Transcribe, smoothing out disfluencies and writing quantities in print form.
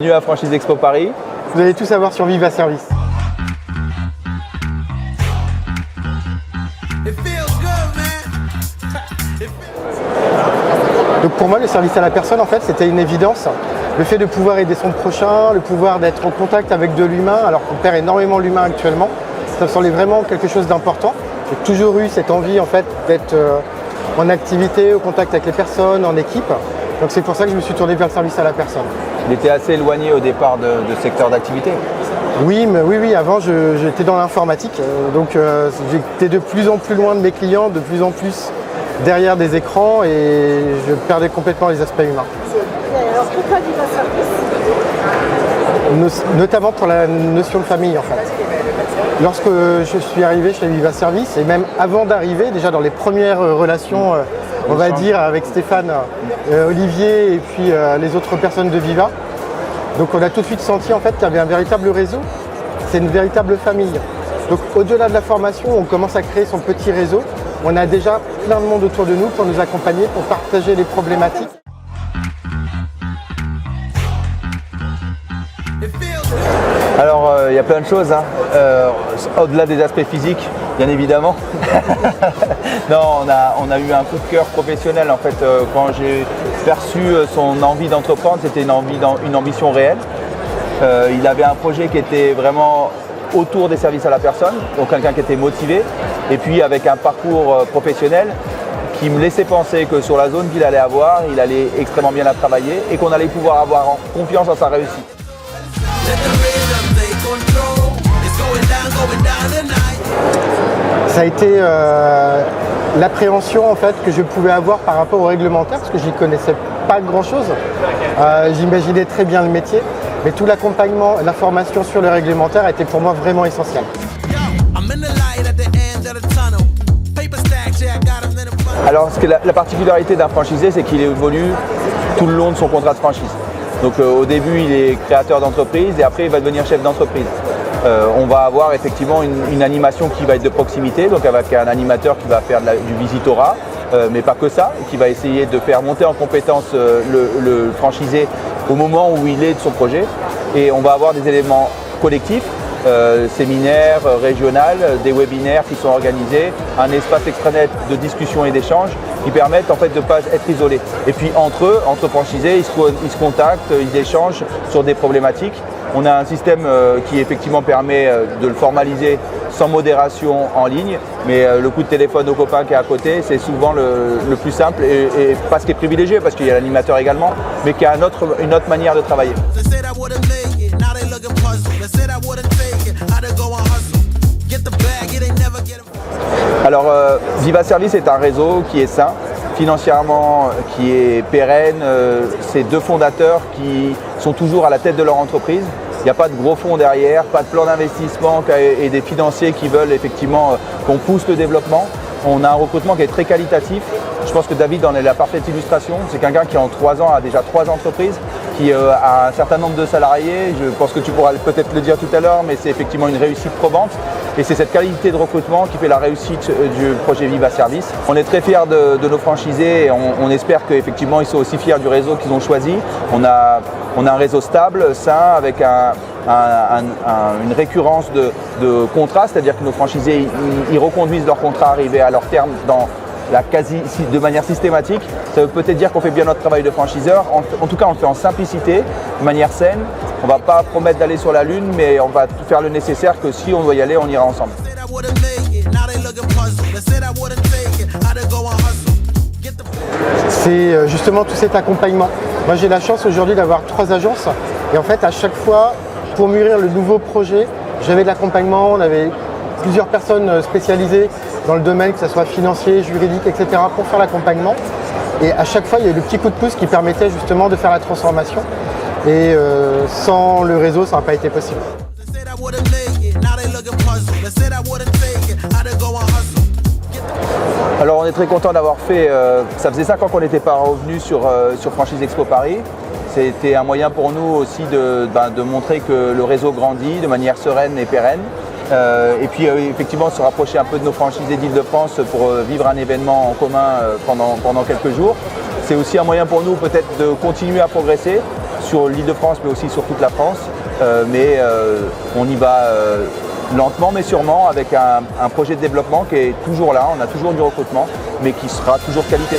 Bienvenue à Franchise Expo Paris. Vous allez tout savoir sur Viva Service. Donc pour moi, le service à la personne, en fait, c'était une évidence. Le fait de pouvoir aider son prochain, le pouvoir d'être en contact avec de l'humain, alors qu'on perd énormément l'humain actuellement, ça me semblait vraiment quelque chose d'important. J'ai toujours eu cette envie, en fait, d'être en activité, au contact avec les personnes, en équipe. Donc c'est pour ça que je me suis tourné vers le service à la personne. Il était assez éloigné au départ de ce secteur d'activité. Oui, avant j'étais dans l'informatique, donc j'étais de plus en plus loin de mes clients, de plus en plus derrière des écrans et je perdais complètement les aspects humains. Et alors pourquoi Viva Service? Notamment pour la notion de famille en fait. Lorsque je suis arrivé chez Viva Service et même avant d'arriver, déjà dans les premières relations, on va dire avec Stéphane, Olivier et puis les autres personnes de Viva, donc on a tout de suite senti en fait qu'il y avait un véritable réseau, c'est une véritable famille. Donc au-delà de la formation, on commence à créer son petit réseau. On a déjà plein de monde autour de nous pour nous accompagner, pour partager les problématiques. Alors il y a plein de choses, hein. Au-delà des aspects physiques, bien évidemment. Non, on a eu un coup de cœur professionnel en fait. Quand j'ai perçu son envie d'entreprendre, c'était une ambition réelle. Il avait un projet qui était vraiment autour des services à la personne, donc quelqu'un qui était motivé, et puis avec un parcours professionnel qui me laissait penser que sur la zone qu'il allait avoir, il allait extrêmement bien la travailler et qu'on allait pouvoir avoir confiance en sa réussite. Ça a été l'appréhension en fait que je pouvais avoir par rapport au réglementaire parce que je n'y connaissais pas grand chose. J'imaginais très bien le métier, mais tout l'accompagnement, la formation sur le réglementaire a été pour moi vraiment essentiel. Alors la particularité d'un franchisé, c'est qu'il évolue tout le long de son contrat de franchise. Donc au début, il est créateur d'entreprise et après, il va devenir chef d'entreprise. On va avoir effectivement une animation qui va être de proximité, donc avec un animateur qui va faire du visitorat, mais pas que ça, qui va essayer de faire monter en compétence le franchisé au moment où il est de son projet. Et on va avoir des éléments collectifs, séminaires régional, des webinaires qui sont organisés, un espace extranet de discussion et d'échange qui permettent en fait de ne pas être isolés. Et puis entre eux, entre franchisés, ils se contactent, ils échangent sur des problématiques. On a un système qui effectivement permet de le formaliser sans modération en ligne, mais le coup de téléphone au copain qui est à côté, c'est souvent le plus simple et pas ce qui est privilégié parce qu'il y a l'animateur également, mais qui a une autre manière de travailler. Alors Viva Service est un réseau qui est sain, financièrement qui est pérenne. C'est deux fondateurs qui sont toujours à la tête de leur entreprise. Il n'y a pas de gros fonds derrière, pas de plan d'investissement et des financiers qui veulent effectivement qu'on pousse le développement. On a un recrutement qui est très qualitatif. Je pense que David en est la parfaite illustration. C'est quelqu'un qui en 3 ans a déjà 3 entreprises, qui a un certain nombre de salariés. Je pense que tu pourras peut-être le dire tout à l'heure, mais c'est effectivement une réussite probante. Et c'est cette qualité de recrutement qui fait la réussite du projet Viva Service. On est très fiers de nos franchisés et on espère qu'effectivement ils sont aussi fiers du réseau qu'ils ont choisi. On a un réseau stable, sain, avec une récurrence de contrats, c'est-à-dire que nos franchisés ils reconduisent leurs contrats arrivés à leur terme de manière systématique. Ça veut peut-être dire qu'on fait bien notre travail de franchiseur. En tout cas, on le fait en simplicité, de manière saine. On ne va pas promettre d'aller sur la Lune, mais on va faire le nécessaire que si on doit y aller, on ira ensemble. C'est justement tout cet accompagnement. Moi, j'ai la chance aujourd'hui d'avoir 3 agences et en fait, à chaque fois, pour mûrir le nouveau projet, j'avais de l'accompagnement, on avait plusieurs personnes spécialisées dans le domaine, que ce soit financier, juridique, etc., pour faire l'accompagnement. Et à chaque fois, il y a eu le petit coup de pouce qui permettait justement de faire la transformation. Et sans le réseau, ça n'a pas été possible. Alors on est très content d'avoir fait, ça faisait 5 ans qu'on n'était pas revenu sur Franchise Expo Paris. C'était un moyen pour nous aussi de montrer que le réseau grandit de manière sereine et pérenne. Et puis effectivement se rapprocher un peu de nos franchisés d'Île-de-France pour vivre un événement en commun pendant quelques jours. C'est aussi un moyen pour nous peut-être de continuer à progresser sur l'Île-de-France, mais aussi sur toute la France. On y va lentement mais sûrement avec un projet de développement qui est toujours là. On a toujours du recrutement, mais qui sera toujours de qualité.